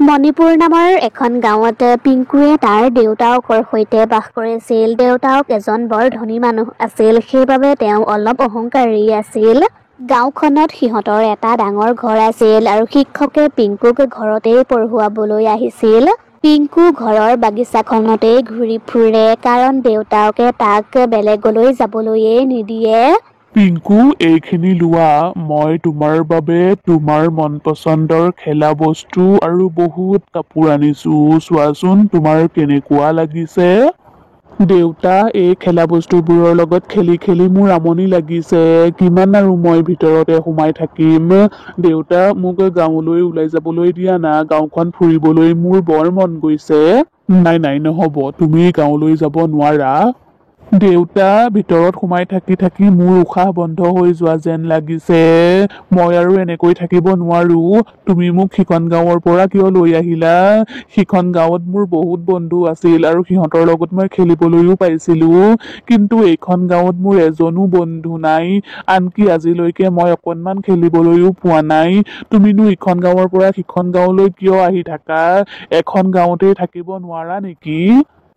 মণিপুৰ নামৰ এখন গাঁৱত পিংকুৱে তাৰ দেউতাকৰ সৈতে বাস কৰিছিল। দেউতাক এজন বৰ ধনী মানুহ আছিল, সেইবাবে তেওঁ অলপ অহংকাৰী আছিল। গাঁওখনত সিহঁতৰ এটা ডাঙৰ ঘৰ আছিল আৰু শিক্ষকে পিংকুক ঘৰতেই পঢ়ুৱাবলৈ আহিছিল। পিংকু ঘৰৰ বাগিচাখনতেই ঘূৰি ফুৰে, কাৰণ দেউতাকে তাক বেলেগলৈ যাবলৈয়ে নিদিয়ে। পিংকু, এইখিনি লোৱা। মই তোমাৰ বাবে তোমাৰ মন পচন্দৰ খেলা বস্তু আৰু বহুত কাপোৰ আনিছো। চোৱাচোন তোমাৰ কেনেকুৱা লাগিছে। দেউতা, এই খেলা বস্তুবোৰৰ লগত খেলি খেলি মোৰ আমনি লাগিছে। কিমান আৰু মই ভিতৰতে সোমাই থাকিম। দেউতা, মোক গাঁৱলৈ ওলাই যাবলৈ দিয়া না। গাঁওখন ফুৰিবলৈ মোৰ বৰ মন গৈছে। নাই নাই, নহব, তুমি গাঁৱলৈ যাব নোৱাৰা। দেউতা, ভিতৰত সোমাই থাকি থাকি মোৰ উশাহ বন্ধ হৈ যোৱা যেন লাগিছে। মই আৰু এনেকৈ থাকিব নোৱাৰো। তুমি মোক সিখন গাঁৱৰ পৰা কিয় লৈ আহিলা? সিখন গাঁৱত মোৰ বহুত বন্ধু আছিল আৰু সিহঁতৰ লগত মই খেলিবলৈও পাইছিলো, কিন্তু এইখন গাঁৱত মোৰ এজনো বন্ধু নাই। আনকি আজিলৈকে মই অকণমান খেলিবলৈও পোৱা নাই। তুমিনো ইখন গাঁৱৰ পৰা সিখন গাঁৱলৈ কিয় আহি থাকা? এখন গাঁৱতে থাকিব নোৱাৰা নেকি?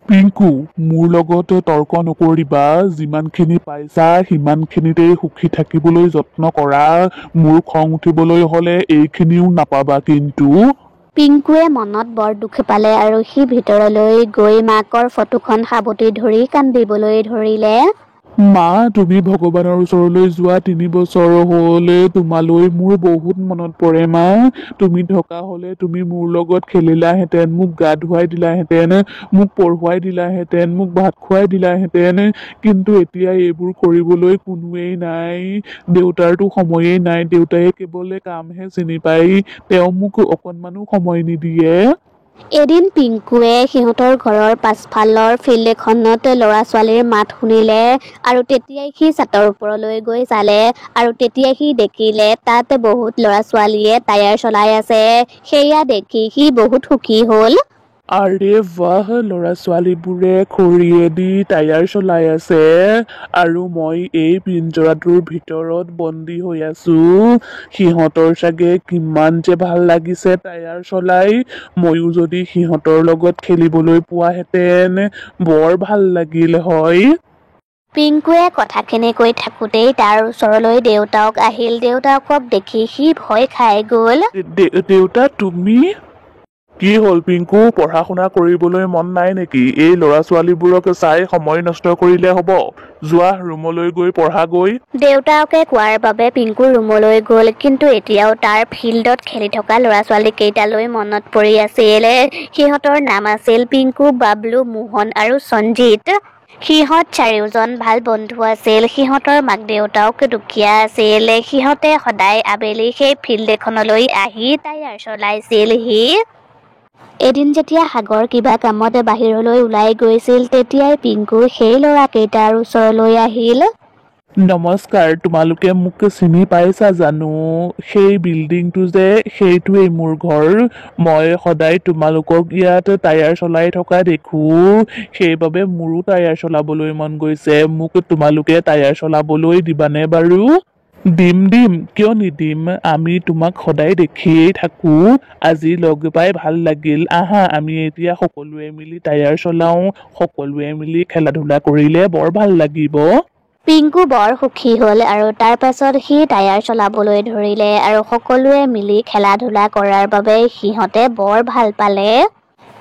পিংকু, মোৰ লগত তৰ্ক নকৰিবা। যিমানখিনি পাইছা সিমানখিনিতেই সুখী থাকিবলৈ যত্ন কৰা। মোৰ খং উঠিবলৈ হলে এইখিনিও নাপাবা কিন্তু। পিংকুৱে মনত বৰ দুখ পালে আৰু সি ভিতৰলৈ গৈ মাকৰ ফটোখন সাবটি ধৰি কান্দিবলৈ ধৰিলে। মা, তুমি ভগৱানৰ ওচৰলৈ যোৱা 3 বছৰ হ'ল। তোমালৈ মোৰ বহুত মনত পৰে মা। তুমি থকা হলে তুমি মোৰ লগত খেলিলাহেঁতেন, মোক গা ধুৱাই দিলাহেঁতেন, মোক পঢ়ুৱাই দিলাহেঁতেন, মোক ভাত খুৱাই দিলাহেঁতেন, কিন্তু এতিয়া এইবোৰ কৰিবলৈ কোনোৱেই নাই। দেউতাৰতো সময়েই নাই। দেউতায়ে কেৱল কামহে চিনি পায়। তেওঁ মোক অকণমানো সময় নিদিয়ে। এদিন পিংকুৱে সিহঁতৰ ঘৰৰ পাছফালৰ ফিল্ড এখনত ল'ৰা-ছোৱালীৰ মাত শুনিলে আৰু তেতিয়াই সি ছাতৰ ওপৰলৈ গৈ চালে আৰু তেতিয়াই সি দেখিলে তাত বহুত ল'ৰা-ছোৱালীয়ে টায়াৰ চলাই আছে। সেয়া দেখি সি বহুত সুখী হ'ল। আৰে বাহ, ল'ৰা-ছোৱালীবোৰে খৰিয়েদি টায়াৰ চলাই আছে আৰু মই এই পিঞ্জৰাটোৰ ভিতৰত বন্দী হৈ আছো। সিহঁতৰ চাগে কিমান যে ভাল লাগিছে টায়াৰ চলাই। ময়ো যদি সিহঁতৰ লগত খেলিবলৈ পোৱাহেঁতেন বৰ ভাল লাগিল হয়। পিংকুৱে কথাখিনি কৈ থাকোতেই তাৰ ওচৰলৈ দেউতাক আহিল। দেউতাকক দেখি সি ভয় খাই গল। দেউতা, তুমি? কি হ'ল পিংকু, পঢ়া-শুনা কৰিবলৈ মন নাই নেকি? এই ল'ৰা-ছোৱালীবোৰক চাই সময় নষ্ট কৰিলে হব। যোৱা, ৰুমলৈ গৈ পঢ়াগৈ। দেউতাকে কোৱাৰ বাবে পিংকু ৰুমলৈ গল, কিন্তু এতিয়াও তাৰ ফিল্ডত খেলি থকা ল'ৰা-ছোৱালী কেইটালৈ মনত পৰি আছিল। সিহঁতৰ নাম আছিল পিংকু, বাবলু, মোহন আৰু সঞ্জিত। সিহঁত চাৰিওজন ভাল বন্ধু আছিল। সিহঁতৰ মাক-দেউতাক দুখীয়া আছিল। সিহঁতে সদায় আবেলি সেই ফিল্ড এখনলৈ আহি টায়াৰ চলাইছিলহি। এদিন যেতিয়া সাগৰ কিবা কামত বাহিৰলৈ ওলাই গৈছিল, তেতিয়াই পিংকু সেই ল'ৰাকেইটাৰ ওচৰলৈ আহিল। নমস্কাৰ, তোমালোকে মোক চিনি পাইছা জানো? সেই বিল্ডিংটো যে, সেইটোৱেই মোৰ ঘৰ। মই সদায় তোমালোকক ইয়াত টায়াৰ চলাই থকা দেখো। সেইবাবে মোৰো টায়াৰ চলাবলৈ মন গৈছে। মোক তোমালোকে টায়াৰ চলাবলৈ দিবানে বাৰু? দিম, কিয় নিদিম? আমি তোমাক সদায় দেখিয়েই থাকো। আজি লগ পাই ভাল লাগিল। আহা, আমি এতিয়া সকলোৱে মিলি টায়াৰ চলাও। সকলোৱে মিলি খেলা-ধূলা কৰিলে বৰ ভাল লাগিব। পিংকু বৰ সুখী হ'ল আৰু তাৰ পাছত সি টায়াৰ চলাবলৈ ধৰিলে আৰু সকলোৱে মিলি খেলা-ধূলা কৰাৰ বাবে সিহঁতে বৰ ভাল পালে।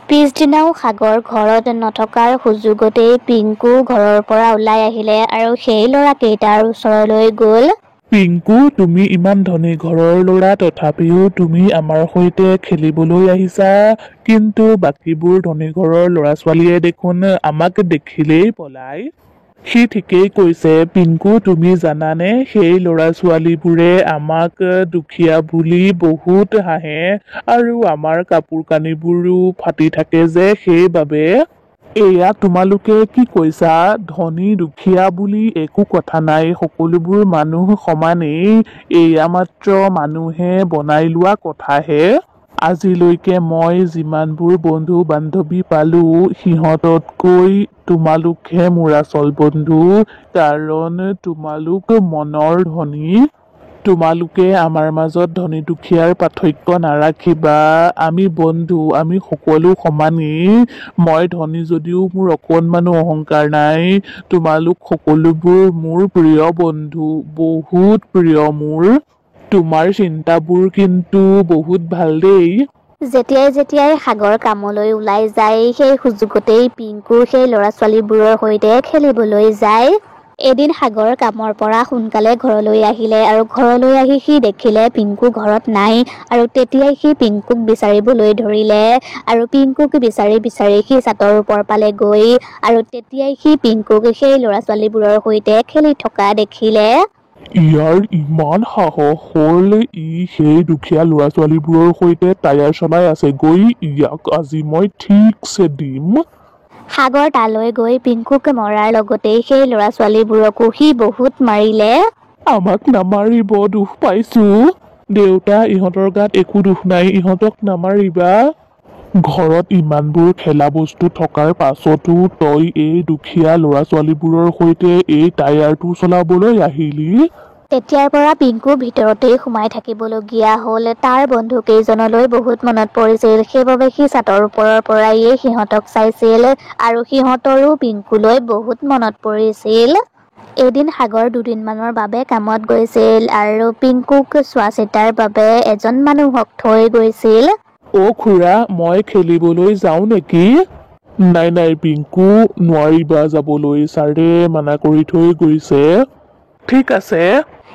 পিছদিনাও সাগৰ ঘৰত নথকাৰ সুযোগতেই পিংকু ঘৰৰ পৰা ওলাই আহিলে আৰু সেই ল'ৰাকেইটাৰ ওচৰলৈ গল। পিংকু, তুমি ইমান ধনী ঘৰৰ ল'ৰা, তথাপিও তুমি আমাৰ সৈতে খেলিবলৈ আহিছা। কিন্তু বাকীবোৰ ধনী ঘৰৰ ল'ৰা-ছোৱালীয়ে দেখোন আমাক দেখিলেই পলায়। সি ঠিকেই কৈছে। পিংকু, তুমি জানানে, সেই ল'ৰা-ছোৱালীবোৰে আমাক দুখীয়া বুলি বহুত হাঁহে আৰু আমাৰ কাপোৰ-কানিবোৰো ফাটি থাকে যে, সেইবাবে। এয়া তোমালোকে কি কৈছা? ধনী দুখীয়া বুলি একো কথা নাই। সকলোবোৰ মানুহ সমানেই। এয়া মাত্ৰ মানুহে বনাই লোৱা কথাহে। আজিলৈকে মই যিমানবোৰ বন্ধু-বান্ধৱী পালো, সিহঁততকৈ তোমালোকহে মোৰ আচল বন্ধু, কাৰণ তোমালোক মনৰ ধনী। তোমালোকে আমাৰ মাজত ধনী দুখীয়াৰ পাৰ্থক্য নাৰাখিবা। আমি বন্ধু, আমি সকলো সমানেই। মই ধনী যদিও মোৰ অকণমানো অহংকাৰ নাই। তোমালোক সকলোবোৰ মোৰ প্ৰিয় বন্ধু, বহুত প্ৰিয় মোৰ। তোমাৰ চিন্তাবোৰ কিন্তু বহুত ভাল দেই। যেতিয়াই সাগৰ কামলৈ ওলাই যায়, সেই সুযোগতেই পিংকু সেই ল'ৰা-ছোৱালীবোৰৰ সৈতে খেলিবলৈ যায়। এদিন সাগৰ কামৰ পৰা সোনকালে ঘৰলৈ আহিলে আৰু ঘৰলৈ আহি সি দেখিলে পিংকু ঘৰত নাই আৰু তেতিয়াই সি পিংকুক বিচাৰিবলৈ ধৰিলে আৰু পিংকুক বিচাৰি সি ছাতৰ ওপৰ পালে গৈ আৰু তেতিয়াই সি পিংকুক সেই ল'ৰা-ছোৱালীবোৰৰ সৈতে খেলি থকা দেখিলে। ইয়াৰ ইমান সাহস হ'ল, ই সেই দুখীয়া ল'ৰা-ছোৱালীবোৰৰ সৈতে টায়াৰ চলাই আছে গৈ। ইয়াক আজি মই ঠিকছে দিম। সাগৰ তালৈ গৈ পিংকুক মৰাৰ লগতেই সেই ল'ৰা-ছোৱালীবোৰকো সি বহুত মাৰিলে। আমাক নামাৰিব, দুখ পাইছো। দেউতা, ইহঁতৰ গাত একো দুখ নাই, ইহঁতক নামাৰিবা। ঘৰত ইমানবোৰ খেলা বস্তু থকাৰ পাছতো তই এই দুখীয়া ল'ৰা-ছোৱালীবোৰৰ সৈতে এই টায়াৰটো চলাবলৈ আহিলি? তেতিয়াৰ পৰা পিংকু ভিতৰতেই সোমাই থাকিবলগীয়া হ'ল। তাৰ বন্ধু কেইজনলৈ বহুত মনত পৰিছিল, সেইবাবে সি ছাতৰ ওপৰৰ পৰাই সিহঁতক চাইছিল আৰু সিহঁতৰো পিংকুলৈ বহুত মনত পৰিছিল। এদিন সাগৰ দুদিনমানৰ বাবে কামত গৈছিল আৰু পিংকুক চোৱা-চিতাৰ বাবে এজন মানুহক থৈ গৈছিল। অ' খুৰা, মই খেলিবলৈ যাওঁ নেকি? নাই পিংকু, নোৱাৰিবা যাবলৈ, ছাৰে মানা কৰি থৈ গৈছে। ঠিক আছে।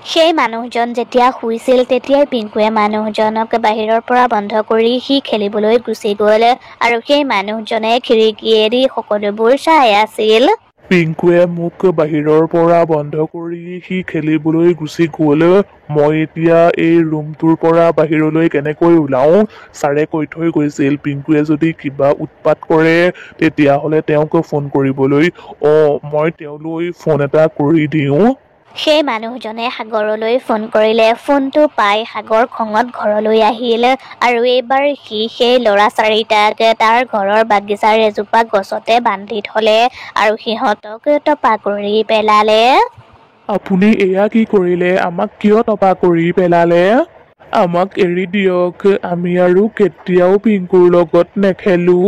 সেই মানুহজন যেতিয়া শুইছিল তেতিয়াই পিংকুৱে মানুহজনক বাহিৰৰ পৰা বন্ধ কৰি সি খেলিবলৈ গুচি গ'ল আৰু সেই মানুহজনে খিৰিকীয়েদি সকলোবোৰ চাই আছিল। পিংকুৱে মোক বাহিৰৰ পৰা বন্ধ কৰি সি খেলিবলৈ গুচি গ'ল। মই এতিয়া এই ৰুমটোৰ পৰা বাহিৰলৈ কেনেকৈ ওলাও? ছাৰে কৈ থৈ গৈছিল পিংকুৱে যদি কিবা উৎপাত কৰে তেতিয়াহ'লে তেওঁক ফোন কৰিবলৈ। মই তেওঁলৈ ফোন এটা কৰি দিওঁ। সেই মানুহজনে সাগৰলৈ ফোন কৰিলে। ফোনটো পাই সাগৰ খঙত ঘৰলৈ আহিল আৰু এইবাৰ সি সেই ল'ৰা-চাৰিটাক তাৰ ঘৰৰ বাগিচাৰ এজোপা গছতে বান্ধি থলে আৰু সিহঁতক টপা কৰি পেলালে। আপুনি এয়া কি কৰিলে? আমাক কিয় টপা কৰি পেলালে? আমাক এৰি দিয়ক, আমি আৰু কেতিয়াও পিংকুৰ লগত নেখেলো।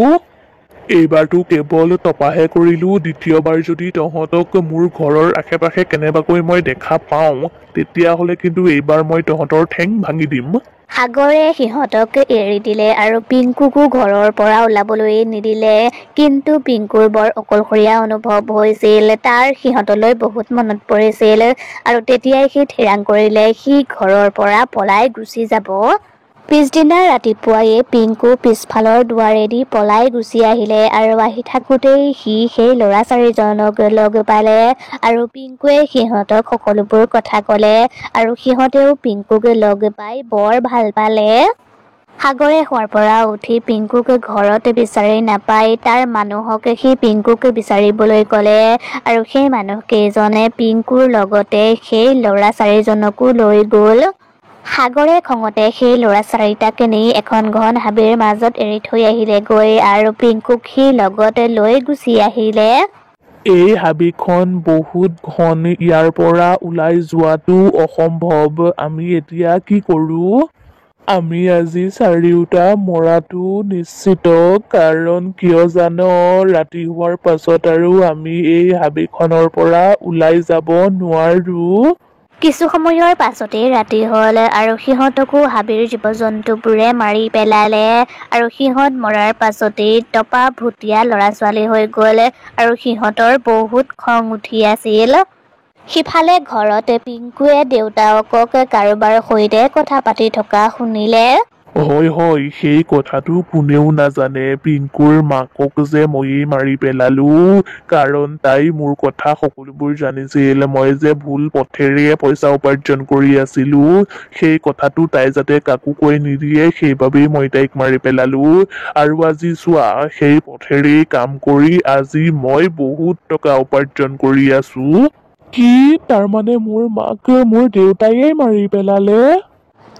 এইবাৰতো কেৱল টপাহে কৰিলো, দ্বিতীয়বাৰ যদি তহঁতক মোৰ ঘৰৰ আশে-পাশে কেনেবাকৈ মই দেখা পাওঁ তেতিয়াহ'লে কিন্তু এইবাৰ মই তহঁতৰ ঠেং ভাঙি দিম। সাগৰে সিহঁতক এৰি দিলে আৰু পিংকুকো ঘৰৰ পৰা ওলাবলৈ নিদিলে। কিন্তু পিংকুৰ বৰ অকলশৰীয়া অনুভৱ হৈছিল। তাৰ সিহঁতলৈ বহুত মনত পৰিছিল আৰু তেতিয়াই সি ঠিৰাং কৰিলে সি ঘৰৰ পৰা পলাই গুচি যাব। পিছদিনা ৰাতিপুৱাই পিংকু পিছফালৰ দুৱাৰেদি পলাই গুচি আহিলে আৰু আহি থাকোঁতেই সি সেই ল'ৰা-চাৰিজনক লগ পালে আৰু পিংকুৱে সিহঁতক সকলোবোৰ কথা ক'লে আৰু সিহঁতেও পিংকুক লগ পাই বৰ ভাল পালে। সাগৰে শুৱাৰ পৰা উঠি পিংকুক ঘৰত বিচাৰি নাপাই তাৰ মানুহক সি পিংকুক বিচাৰিবলৈ ক'লে আৰু সেই মানুহকেইজনে পিংকুৰ লগতে সেই ল'ৰা-চাৰিজনকো লৈ গ'ল। সাগৰে খঙতে সেই ল'ৰা-চাৰিটাক নি এখন ঘন হাবিৰ মাজত এৰি থৈ আহিলেগৈ আৰু পিংকুক সি লগতে লৈ গুচি আহিলে। এই হাবিখন বহুত ঘন, ইয়াৰ পৰা ওলাই যোৱাটো অসম্ভৱ। আমি এতিয়া কি কৰোঁ? আমি আজি চাৰিওটা মৰাটো নিশ্চিত। কাৰণ কিয় জান? ৰাতি হোৱাৰ পাছত আৰু আমি এই হাবিখনৰ পৰা ওলাই যাব নোৱাৰো। কিছু সময়ৰ পাছতেই ৰাতি হ'ল আৰু সিহঁতকো হাবিৰ জীৱ-জন্তুবোৰে মাৰি পেলালে আৰু সিহঁত মৰাৰ পাছতেই টপা ভুটীয়া ল'ৰা-ছোৱালী হৈ গ'ল আৰু সিহঁতৰ বহুত খং উঠি আছিল। সিফালে ঘৰত পিংকুৱে দেউতাকক কাৰোবাৰ সৈতে কথা পাতি থকা শুনিলে। হয়, সেই কথাটো কোনেও নাজানে। পিংকুৰ মাকক যে ময়েই মাৰি পেলালো। কাৰণ তাই মোৰ কথা সকলোবোৰ জানিছিল। মই যে ভুল পথেৰে পইচা উপাৰ্জন কৰি আছিলো, সেই কথাটো তাই যাতে কাকো কৈ নিদিয়ে সেইবাবেই মই তাইক মাৰি পেলালো। আৰু আজি চোৱা, সেই পথেৰেই কাম কৰি আজি মই বহুত টকা উপাৰ্জন কৰি আছো। কি? তাৰমানে মোৰ মাক মোৰ দেউতায়েই মাৰি পেলালে?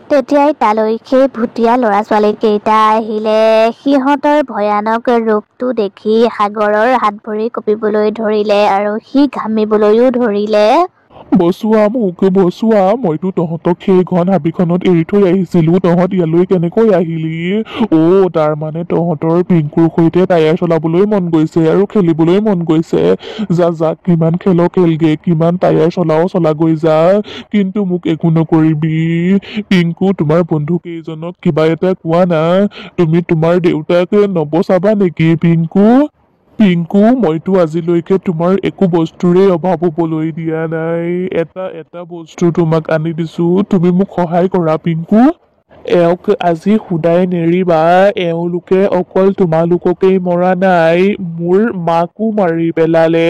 তেতিয়াই তালৈ সেই ভুটীয়া ল'ৰা-ছোৱালী কেইটা আহিলে। সিহঁতৰ ভয়ানক ৰূপটো দেখি সাগৰৰ হাত-ভৰি কঁপিবলৈ ধৰিলে আৰু সি ঘামিবলৈও ধৰিলে। বচোৱা মোক বচোৱা, মইতো তহঁতক সেই ঘন হাবিখনত এৰি থৈ আহিছিলো, তহঁত ইয়ালৈ কেনেকৈ আহিলি? তাৰ মানে তহঁতৰ পিংকুৰ সৈতে টায়াৰ চলাবলৈ মন গৈছে আৰু খেলিবলৈ মন গৈছে। যা যা, কিমান খেল খেলগে, কিমান টায়াৰ চলাগৈ যা, কিন্তু মোক একো নকৰিবি। পিংকু, তোমাৰ বন্ধু কেইজনক কিবা এটা কোৱা না, তুমি তোমাৰ দেউতাক নবচাবা নেকি পিংকু? পিংকু, মইতো আজিলৈকে তোমাৰ একো বস্তুৰে অভাৱ হবলৈ দিয়া নাই। এটা বস্তু তোমাক আনি দিছো, তুমি মোক সহায় কৰা পিংকু। এওঁক আজি শুদাই নেৰিবা, এওঁলোকে অকল তোমালোককেই মৰা নাই, মোৰ মাকো মাৰি পেলালে।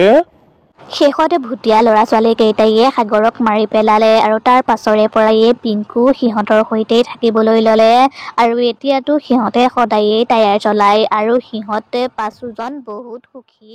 শেষত ভুটীয়া ল'ৰা-ছোৱালী কেইটায়ে সাগৰক মাৰি পেলালে আৰু তাৰ পাছৰে পৰাই পিংকু সিহঁতৰ সৈতেই থাকিবলৈ ল'লে আৰু এতিয়াতো সিহঁতে সদায়েই টায়াৰ চলায় আৰু সিহঁতে পাঁচোজন বহুত সুখী।